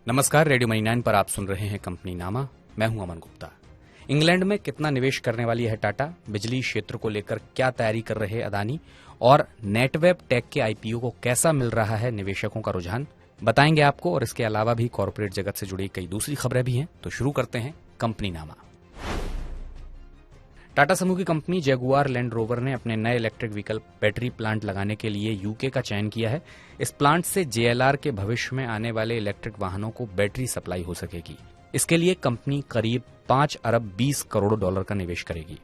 नमस्कार, radio money 9 पर आप सुन रहे हैं कंपनी नामा। मैं हूं अमन गुप्ता। इंग्लैंड में कितना निवेश करने वाली है टाटा, बिजली क्षेत्र को लेकर क्या तैयारी कर रहे अदानी और नेटवेब टेक के आईपीओ को कैसा मिल रहा है निवेशकों का रुझान, बताएंगे आपको। और इसके अलावा भी कॉर्पोरेट जगत से जुड़ी कई दूसरी खबरें भी हैं। तो शुरू करते हैं कंपनी नामा। टाटा समूह की कंपनी जगुआर लैंड रोवर ने अपने नए इलेक्ट्रिक व्हीकल बैटरी प्लांट लगाने के लिए यूके का चयन किया है। इस प्लांट से जेएलआर के भविष्य में आने वाले इलेक्ट्रिक वाहनों को बैटरी सप्लाई हो सकेगी। इसके लिए कंपनी करीब 5 अरब 20 करोड़ डॉलर का निवेश करेगी।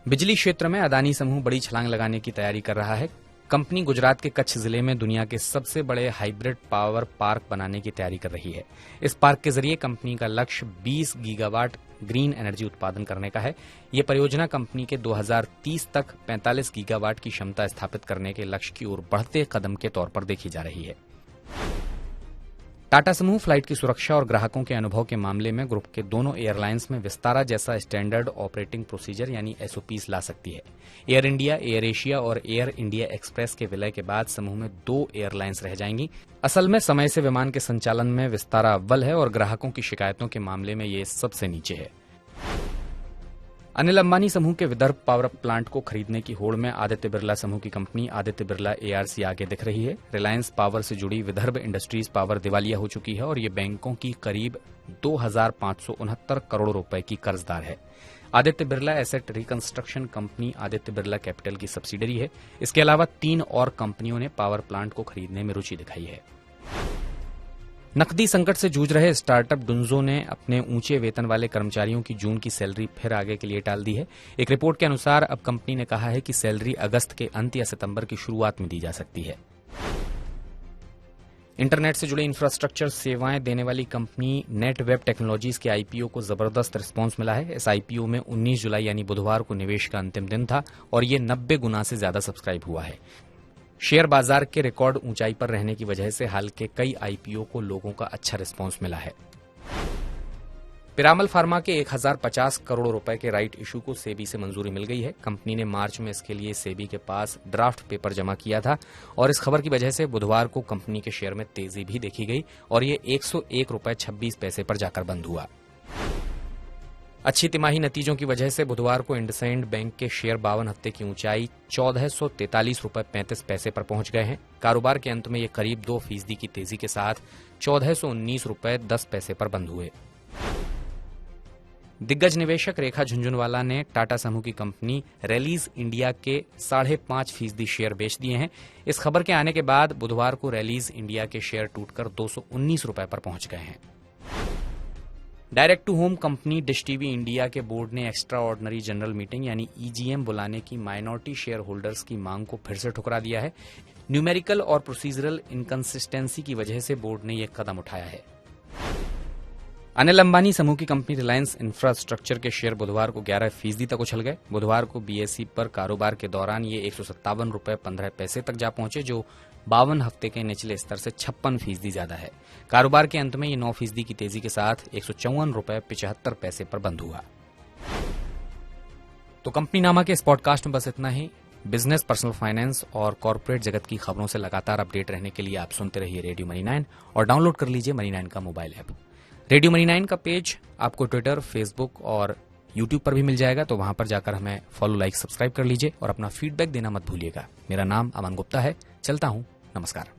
बिजली क्षेत्र में अदानी समूह बड़ी छलांग लगाने की तैयारी कर रहा है। कंपनी गुजरात के कच्छ जिले में दुनिया के सबसे बड़े हाइब्रिड पावर पार्क बनाने की तैयारी कर रही है। इस पार्क के जरिए कंपनी का लक्ष्य 20 गीगावाट ग्रीन एनर्जी उत्पादन करने का है। यह परियोजना कंपनी के 2030 तक 45 गीगावाट की क्षमता स्थापित करने के लक्ष्य की ओर बढ़ते कदम के तौर पर देखी जा रही है। टाटा समूह फ्लाइट की सुरक्षा और ग्राहकों के अनुभव के मामले में ग्रुप के दोनों एयरलाइंस में विस्तारा जैसा स्टैंडर्ड ऑपरेटिंग प्रोसीजर यानी एसओपीज ला सकती है। एयर इंडिया, एयर एशिया और एयर इंडिया एक्सप्रेस के विलय के बाद समूह में 2 एयरलाइंस रह जाएंगी। असल में समय से विमान के संचालन में विस्तारा अव्वल है और ग्राहकों की शिकायतों के मामले में ये सबसे नीचे है। अनिल अंबानी समूह के विदर्भ पावर प्लांट को खरीदने की होड़ में आदित्य बिरला समूह की कंपनी आदित्य बिरला एआरसी आगे दिख रही है। रिलायंस पावर से जुड़ी विदर्भ इंडस्ट्रीज पावर दिवालिया हो चुकी है और ये बैंकों की करीब 2,569 करोड़ रुपए की कर्जदार है। Aditya Birla asset reconstruction company Aditya Birla capital की सब्सिडरी है। इसके अलावा 3 और कंपनियों ने पावर प्लांट को खरीदने में रुचि दिखाई है। नकदी संकट से जूझ रहे स्टार्टअप डुंजो ने अपने ऊंचे वेतन वाले कर्मचारियों की जून की सैलरी फिर आगे के लिए टाल दी है। एक रिपोर्ट के अनुसार अब कंपनी ने कहा है कि सैलरी अगस्त के अंत या सितंबर की शुरुआत में दी जा सकती है। इंटरनेट से जुड़े इंफ्रास्ट्रक्चर सेवाएं देने वाली कंपनी नेटवेब टेक्नोलॉजीज के आईपीओ को जबरदस्त रिस्पांस मिला है। इस आईपीओ में 19 जुलाई यानी बुधवार को निवेश का अंतिम दिन था और ये 90 गुना से ज्यादा सब्सक्राइब हुआ है। शेयर बाजार के रिकॉर्ड ऊंचाई पर रहने की वजह से हाल के कई आईपीओ को लोगों का अच्छा रिस्पांस मिला है। पिरामल फार्मा के 1050 करोड़ रुपए के राइट इशू को सेबी से मंजूरी मिल गई है। कंपनी ने मार्च में इसके लिए सेबी के पास ड्राफ्ट पेपर जमा किया था और इस खबर की वजह से बुधवार को कंपनी के शेयर में तेजी भी देखी गई और ये 101 रुपए 26 पैसे पर जाकर बंद हुआ। अच्छी तिमाही नतीजों की वजह से बुधवार को इंडसइंड बैंक के शेयर 52 हफ्ते की ऊंचाई 1443 रुपए 35 पैसे पर पहुंच गए हैं। कारोबार के अंत में ये करीब 2% की तेजी के साथ 1419 रुपए 10 पैसे पर बंद हुए। दिग्गज निवेशक रेखा झुंझुनवाला ने टाटा समूह की कंपनी रैलीज इंडिया के 5.5% शेयर बेच दिए हैं। इस खबर के आने के बाद बुधवार को रैलीज इंडिया के शेयर टूटकर 219 रुपए पर पहुंच गए हैं। Direct to home company dish TV India के बोर्ड ने एक्स्ट्रा ऑर्डिनरी जनरल मीटिंग यानी ईजीएम बुलाने की माइनॉरिटी शेयर होल्डर्स की मांग को फिर से ठुकरा दिया है। न्यूमेरिकल और प्रोसीजरल इनकंसिस्टेंसी की वजह से बोर्ड ने यह कदम उठाया है। अनिल अंबानी समूह की कंपनी रिलायंस इंफ्रास्ट्रक्चर के शेयर बुधवार को 11% तक उछल गए। बुधवार को बीएसई पर कारोबार के दौरान ये 157 रुपए 15 पैसे तक जा पहुंचे, जो 52 हफ्ते के निचले स्तर से 56% ज्यादा है। कारोबार के अंत में ये 9% की तेजी के साथ 154 रुपए 75 पैसे पर बंद हुआ। तो कंपनी नामा के इस पॉडकास्ट में बस इतना ही। बिजनेस, पर्सनल फाइनेंस और कॉर्पोरेट जगत की खबरों से लगातार अपडेट रहने के लिए आप सुनते रहिए रेडियो मनी 9 और डाउनलोड कर लीजिए मनी 9 का मोबाइल ऐप। रेडियो मनी 9 का पेज आपको ट्विटर, फेसबुक और यूट्यूब पर भी मिल जाएगा, तो वहां पर जाकर हमें फॉलो, लाइक, सब्सक्राइब कर लीजिए और अपना फीडबैक देना मत भूलिएगा। मेरा नाम अमन गुप्ता है। चलता हूं। नमस्कार।